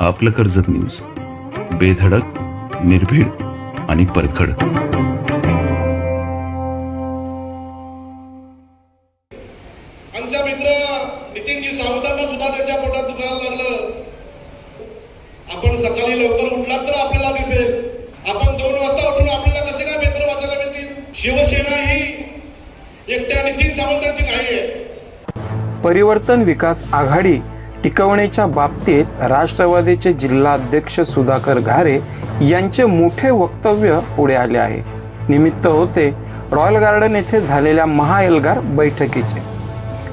आपलं कर्जत न्यूज, बेधडक, निर्भीड आणि परखड. आमचा मित्र नितीनजी सावंतांना सुद्धा त्यांच्या पोटात दुखायला लागलं. आपण सकाळी लवकर उठलात तर आपल्याला दिसेल. आपण 2 वाजता उठून आपल्याला कसे काय मित्र वाचायला मिळतील? शिवसेना ही एकट्या नितीन सावंतांची नाहीये. परिवर्तन विकास आघाडी टिकवण्याच्या बाबतीत राष्ट्रवादीचे जिल्हाध्यक्ष सुधाकर घारे यांचे मोठे वक्तव्य पुढे आले आहे. निमित्त होते रॉयल गार्डन येथे झालेल्या महाएल्गार बैठकीचे.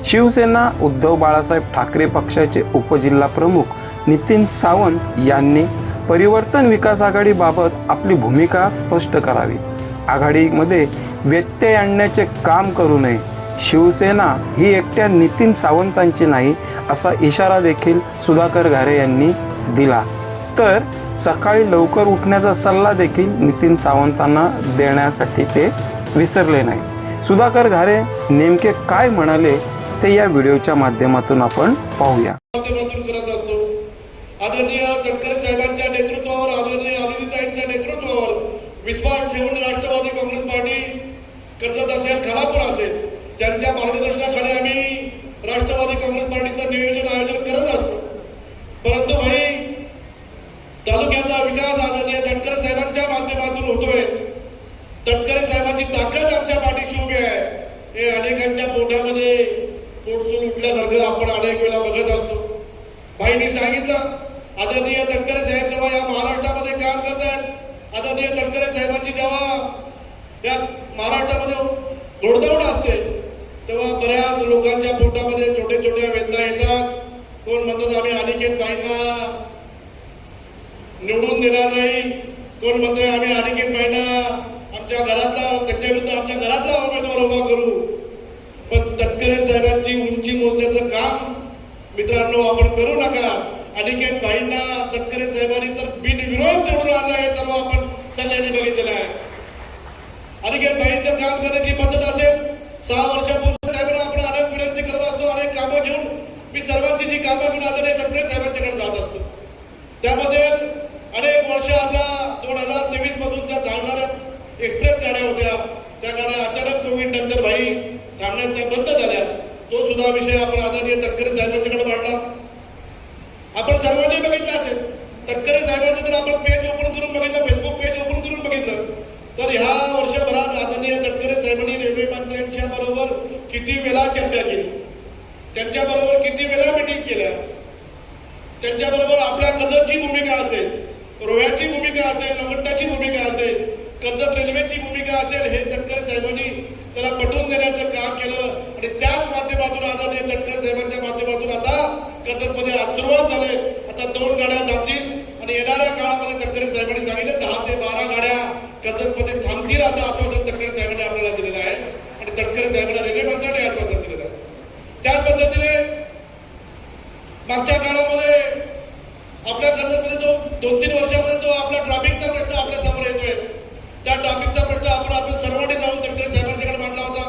शिवसेना उद्धव बाळासाहेब ठाकरे पक्षाचे उपजिल्हा प्रमुख नितीन सावंत यांनी परिवर्तन विकास आघाडीबाबत आपली भूमिका स्पष्ट करावी. आघाडीमध्ये व्यत्यय आणण्याचे काम करू नये. शिवसेना ही एकट्या नितीन सावंतांची नाही असा इशारा देखील सुधाकर घारे यांनी दिला. तर सकाळी लवकर उठण्याचा सल्ला देखील नितीन सावंतांना देण्यासाठी ते विसरले नाही. सुधाकर घारे नेमके काय म्हणाले ते या व्हिडिओच्या माध्यमातून आपण पाहूया. करत असतो. आदरणीय तटकरे साहेबांच्या नेतृत्वावर, आदरणीय आदितीताईंच्या नेतृत्वावर विश्वास ठेवून राष्ट्रवादी काँग्रेस पार्टी कर्जत असेल, खालापूर असेल, त्यांच्या मार्गदर्शनाखाली आम्ही राष्ट्रवादी काँग्रेस पार्टीचं नियोजन आयोजन करत असतो. परंतु भाई, तालुक्याचा विकास आदरणीय तटकरे साहेबांच्या माध्यमातून होतोय. तटकरे साहेबांची ताकद आमच्या पाठीशी उभी आहे. हे अनेकांच्या पोटामध्ये पोटसून उठल्यासारखं आपण अनेक वेळा बघत असतो. भाईंनी सांगितलं, आदरणीय तटकरे साहेब जेव्हा या महाराष्ट्रामध्ये काम करतात, आदरणीय तटकरे साहेबांची जेव्हा या महाराष्ट्रामध्ये घोडदौड असते, तेव्हा बऱ्याच लोकांच्या पोटामध्ये छोटे छोट्या वेदना येतात. कोण म्हणतात आम्ही अनिकेत भाईंना निवडून देणार नाही, कोण म्हणतोय आम्ही अनिकेत भाईंना आमच्या घरातला, त्याच्या विरुद्ध आमच्या घरातला उमेदवार उभा करू. पण तटकरे साहेबांची उंची मोजण्याचं काम मित्रांनो आपण करू नका. अनिकेत भाईंना तटकरे साहेबांनी तर बिनविरोध निवडून आणलं, हे सर्व आपण सगळ्यांनी बघितलेलं आहे. अनिकेत भाईंचं काम करण्याची पद्धत असेल, 6 वर्षापूर्वी साहेबांना आपण अनेक विनंती करत असतो, अनेक कामं घेऊन मी सर्वांची जी कामं घेऊन आदरणीय तटकरे साहेबांच्याकडे जात असतो. त्यामध्ये अनेक वर्ष आपल्या 2023 मधून ज्या धावणाऱ्या एक्सप्रेस गाड्या होत्या, त्या गाड्या अचानक कोविड नंतर भाई धावण्याच्या बंद झाल्या. तो सुद्धा विषय आपण आदरणीय तटकरे साहेबांच्याकडे मांडला. आपण सर्वांनी बघितलं असेल, तटकरे साहेबांचं जर आपण पेज ओपन करून बघितलं, फेसबुक पेज ओपन करून बघितलं, तर ह्या वर्षभरात आदरणीय तटकरे साहेबांनी रेल्वे मंत्र्यांच्या बरोबर किती वेळा चर्चा केली, त्यांच्याबरोबर किती वेळा मिटिंग केल्या, त्यांच्याबरोबर आपल्या कर्जतची भूमिका असेल, रोह्याची भूमिका असेल, नवट्टाची भूमिका असेल, कर्जत रेल्वेची भूमिका असेल, हे तटकरे साहेबांनी त्याला पटवून देण्याचं काम केलं. आणि त्याच माध्यमातून आदरणीय तटकरे साहेबांच्या माध्यमातून आता कर्जतमध्ये सुरुवात झाली. आता 2 गाड्या थांबतील आणि येणाऱ्या काळामध्ये तटकरे साहेबांनी सांगितलं 10 ते 12 गाड्या कर्जतमध्ये थांबतील असं आश्वासन तटकरे साहेबांनी आपल्याला दिलेलं आहे. आणि तटकरे साहेबांना रेल्वे मंत्र्यांनी आश्वासन दिलेलं आहे. त्याच पद्धतीने मागच्या काळामध्ये आपल्या कर्जतमध्ये जो 2-3 वर्षामध्ये जो आपला ट्रॅफिकचा प्रश्न आपल्या समोर येतोय, त्या ट्रॅफिकचा प्रश्न आपण सर्वांनी जाऊन तटकरे साहेबांच्याकडे मांडला होता.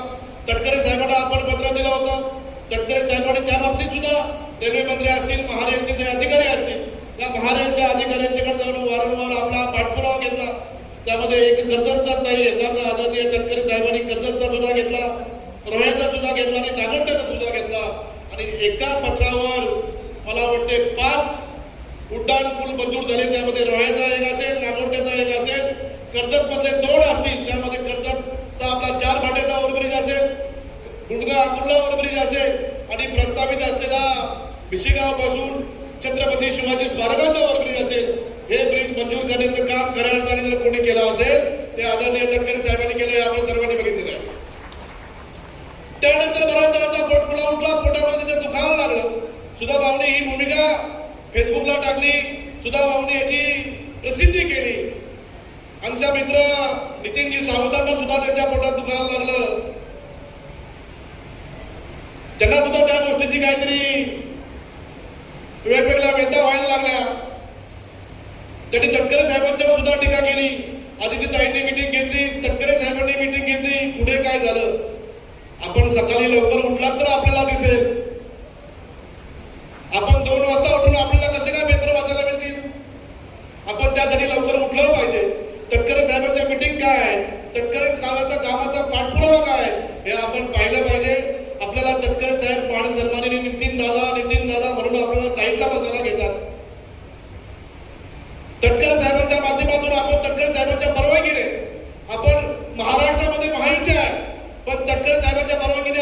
तटकरे साहेबांना आपण पत्र दिलं होतं. तटकरे साहेबांनी त्या बाबतीत सुद्धा रेल्वे मंत्री असतील, महारेलचे जे अधिकारी असतील, त्या महारेलच्या अधिकाऱ्यांच्याकडे जाऊन वारंवार आपला पाठपुरावा घेतला. त्यामध्ये एक कर्जतचाच नाही घेतला, तर आदरणीय तटकरे साहेबांनी कर्जतचा सुद्धा घेतला, रोह्याचा सुद्धा घेतला आणि नागोठ्याचा सुद्धा घेतला. आणि एका पत्रावर मला वाटते 5 उड्डाण पूल मंजूर झाले. त्यामध्ये रोह्याचा एक असेल, नागोठ्याचा एक असेल, कर्जतमध्ये 2 असतील. त्यामध्ये कर्जतचा आपला 4 फाट्याचा ओव्हरब्रिज असेल, गुंडगा कुर्ला ओव्हरब्रिज असेल आणि प्रस्तावित असलेला भिशीगाव पासून छत्रपती शिवाजी स्मारकाचा ओव्हरब्रिज असेल. हे ब्रिज मंजूर करण्याचं काम खऱ्या अर्थाने जर कोणी केलं असेल ते आदरणीय तटकरे साहेबांनी केलं, आपण सर्वांनी बघितलेलं आहे. त्यानंतर बराच जणांचा पोटफुला उठला, पोटामध्ये त्याचं दुखायला लागलं. सुधा भाऊने ही भूमिका फेसबुकला टाकली, सुधा भाऊने याची प्रसिद्धी केली. आमच्या मित्र नितीनजी सावंतांना सुद्धा त्यांच्या पोटात दुखायला लागलं. त्यांना सुद्धा त्या गोष्टीची काहीतरी वेगवेगळ्या वेदना व्हायला लागल्या. त्यांनी तटकरे साहेबांच्यावर सुद्धा टीका केली. आदितीताईंनी मीटिंग घेतली, तटकरे साहेबांनी मीटिंग घेतली. पुढे काय झालं? आपण सकाळी लवकर उठलात तर आपल्याला दिसेल. आपण 2 वाजता उठून आपल्याला कसे काय पेपर वाचायला मिळतील?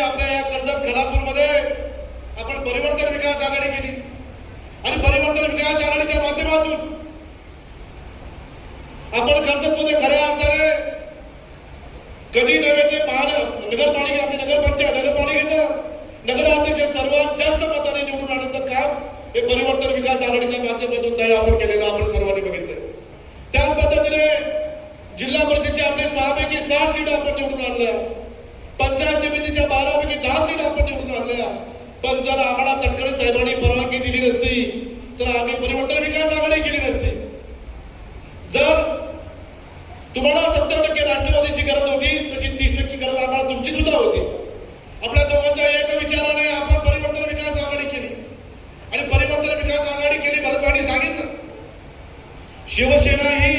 आपल्या या कर्जत खालापूरमध्ये आपण परिवर्तन विकास आघाडी केली आणि परिवर्तन विकास आघाडीच्या माध्यमातून आपण कर्जतमध्ये खऱ्या अर्थाने कधी नव्हे ते नगरपालिका आपली नगरपालिकेचं नगराध्यक्ष सर्वात जास्त मताने निवडून आणण्याचं काम हे परिवर्तन विकास आघाडीच्या माध्यमातून तयार आपण केलेलं आपण सर्वांनी बघितलंय. त्याच पद्धतीने जिल्हा परिषदेचे आपले 6 पैकी 6 सीट आपण निवडून आणल्या, पंचायत समितीच्या 12 पैकी 10 सीट आपण निवडून आणल्या. पण जर आम्हाला तटकरे साहेबांनी परवानगी दिली नसती तर आम्ही परिवर्तन विकास आघाडी केली नसती. जर तुम्हाला 70% राष्ट्रवादीची गरज होती तशी 30% गरज आम्हाला तुमची सुद्धा होती. आपल्या दोघांच्या एका विचाराने आपण परिवर्तन विकास आघाडी केली आणि परिवर्तन विकास आघाडी केली. भरतभाईंनी सांगितलं शिवसेना ही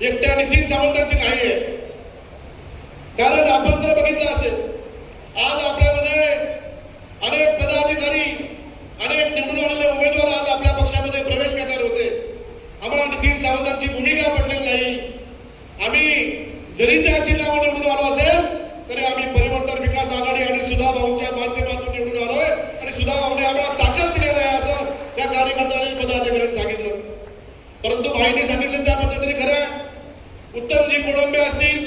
एकट्या नितीन सावंतांची नाही आहे. कारण आपण जर बघितलं असेल आज आपल्यामध्ये अनेक पदाधिकारी अनेक निवडून आलेले उमेदवार आज आपल्या पक्षामध्ये प्रवेश करणार होते. आम्हाला नितीन सावंतांची भूमिका पडलेली नाही. आम्ही जरी त्या जिल्ह्यावर निवडून आलो असेल तरी आम्ही परिवर्तन विकास आघाडी आणि सुधा भाऊच्या माध्यमातून निवडून आलोय आणि सुधा भाऊने आम्हाला ताकद दिलेली आहे असं त्या कार्यकर्त्यांनी पदाधिकाऱ्यांनी सांगितलं. परंतु भाईने सांगितलं त्या पद्धतीने खरं उत्तमजी कोळंबे असतील,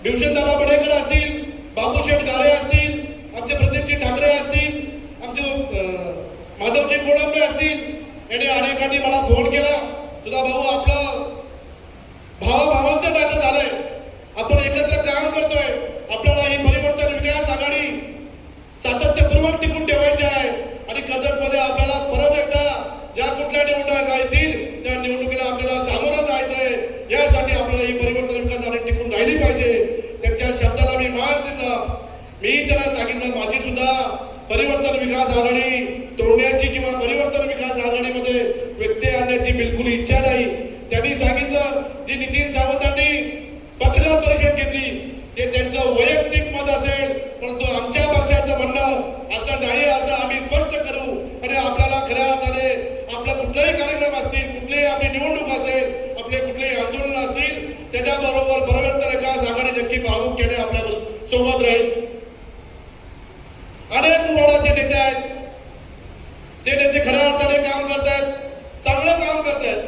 भीवशनदादा बडेकर असतील, बाबूशेठ गारे असतील, आमचे प्रदीपजी ठाकरे असतील, आमचे माधवजी कोळंबे असतील, यांनी अनेकांनी मला फोन केला सुधा भाऊ आपलं भावाभावांचं नातं झालंय, आपण एकत्र काम करतोय, आपल्याला ही परिवर्तन विकास आघाडी सातत्यपूर्वक टिकून ठेवायची आहे आणि कर्जतमध्ये आपल्याला परत एकदा ज्या कुठल्या निवडणुका येतील त्या निवडणुकीला आपल्याला सामोरं जायचंय. यासाठी आपल्याला ही परिवर्तन विकास आघाडी टिकून राहिली पाहिजे. त्यांच्या शब्दाला मी मान दिला. मी त्यांना सांगितलं माझी सुद्धा परिवर्तन विकास आघाडी तोडण्याची किंवा परिवर्तन विकास आघाडीमध्ये व्यत्यय आणण्याची बिलकुल इच्छा नाही. त्यांनी सांगितलं जी नितीन सावंतांनी पत्रकार परिषद घेतली ते त्यांचं वैयक्तिक मत असेल, परंतु आमच्या पक्षाचं म्हणणं असं नाही असं आम्ही स्पष्ट करू आणि आपल्याला खऱ्या अर्थाने आपला कुठलाही कार्यक्रम असतील, कुठलीही आपली निवडणूक असेल, आपले कुठलेही आंदोलन असतील त्याच्याबरोबर परिवर्तन विकास आघाडी नक्की प्रामुख्याने आपल्या सोबत राहील. अनेक मुराडाचे नेते आहेत, ते नेते खऱ्या अर्थाने काम करतायत, चांगलं काम करतायत.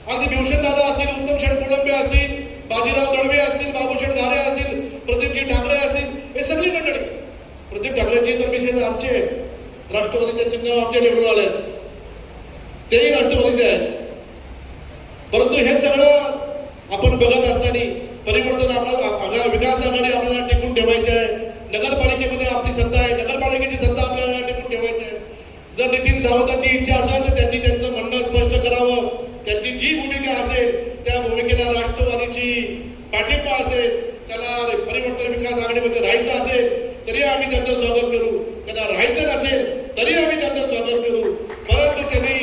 अगदी भीवशनदादा असतील, उत्तम शेठ कोळंबे असतील, बाजीराव दळवे असतील, बाबूशेठ गारे असतील, प्रदीपजी ठाकरे असतील, हे सगळी मंडळी. प्रदीप ठाकरेंची तर विषय आमचे राष्ट्रवादीचे चिन्ह आमचे निवडून आले, तेही राष्ट्रवादीचे आहेत. परंतु हे सगळं आपण बघत असताना परिवर्तन आपल्याला विकास आघाडी आपल्याला टिकून ठेवायची आहे. नगरपालिकेमध्ये आपली सत्ता आहे, नगरपालिकेची सत्ता आपल्याला टिकून ठेवायची आहे. जर नितीन सावंतांची इच्छा असेल तर त्यांनी त्यांचं म्हणणं स्पष्ट करावं. त्यांची जी भूमिका असेल त्या भूमिकेला राष्ट्रवादीची पाठिंबा असेल, त्यांना परिवर्तन विकास आघाडीमध्ये राहायचं असेल तरी आम्ही त्यांचं स्वागत करू, त्यांना राहायचं नसेल तरी आम्ही त्यांचं स्वागत करू. परंतु त्यांनी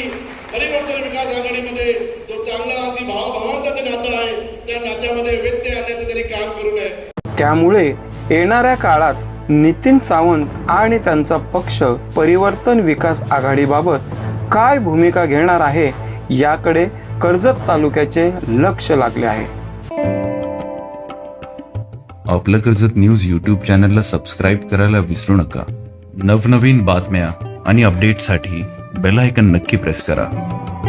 परिवर्तन विकास आघाडीमध्ये जो चांगला अगदी भावाभावांचं नातं आहे त्या नात्यामध्ये व्यत्यय आणण्याचं त्यांनी काम करू नये. त्यामुळे येणाऱ्या काळात नितीन सावंत आणि त्यांचा पक्ष परिवर्तन विकास आघाडीबाबत काय भूमिका घेणार आहे याकडे कर्जत तालुक्याचे लक्ष लागले आहे. आपलं कर्जत न्यूज यूट्यूब चॅनलला सबस्क्राईब करायला विसरू नका. नवनवीन बातम्या आणि अपडेटसाठी बेल आयकॉन नक्की प्रेस करा.